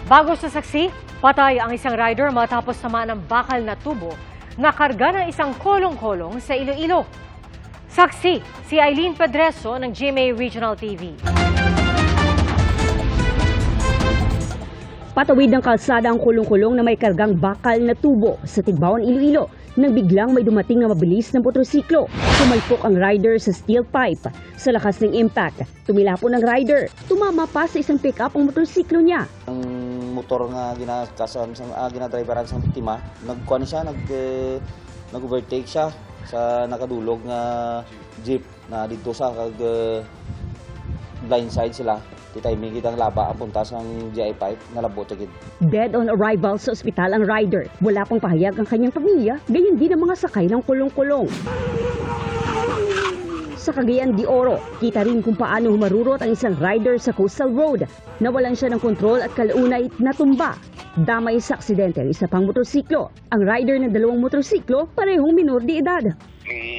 Bago sa saksi, patay ang isang rider matapos tamaan ng bakal na tubo na karga ng isang kolong-kolong sa Iloilo. Saksi, si Eileen Pedreso ng GMA Regional TV. Patawid ng kalsada ang kulong-kulong na may kargang bakal na tubo sa Tigbawan, Iloilo nang biglang may dumating na mabilis na motorsiklo. Tumalpok ang rider sa steel pipe. Sa lakas ng impact, tumilapon ang rider. Tumama pa sa isang pick-up ang motorsiklo niya. Ang motor nga ginadriveran sa biktima, nagkuhan siya, nag-overtake siya sa nakadulog nga jeep na dito sa blind side sila. Timing kitang laba ang punta sa GI5 na labot agad. Dead on arrival sa ospital ang rider. Wala pang pahayag ang kanyang pamilya, gayon din ang mga sakay ng kulong-kulong. Sa Cagayan de Oro, kita rin kung paano humarurot ang isang rider sa coastal road. Nawalan siya ng kontrol at kalaunay natumba. Damay sa aksidente ang isa pang motorsiklo. Ang rider ng dalawang motorsiklo, parehong minor de edad.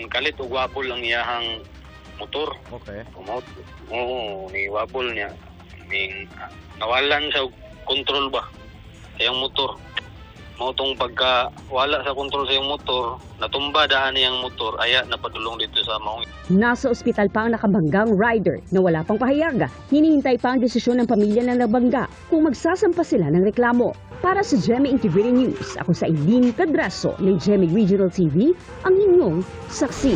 Kalit o wabol ang iyahang motor. Okay. Oo, ni wabol niya. Nawalan sa kontrol ba sa iyang motor. Mautong pagka wala sa kontrol sa iyang motor, natumba daan niyang motor, aya napadulong dito sa maong. Nasa ospital pa ang nakabanggang rider na wala pang pahayag. Hinihintay pa ang desisyon ng pamilya ng nabangga kung magsasampa sila ng reklamo. Para sa GMA Integrated News, ako sa Eileen Pedreso ng GMA Regional TV, ang inyong saksi.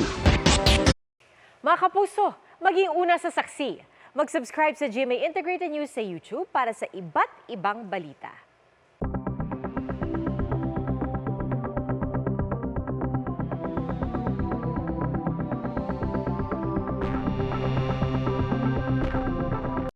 Mga kapuso, maging una sa saksi. Mag-subscribe sa GMA Integrated News sa YouTube para sa iba't ibang balita.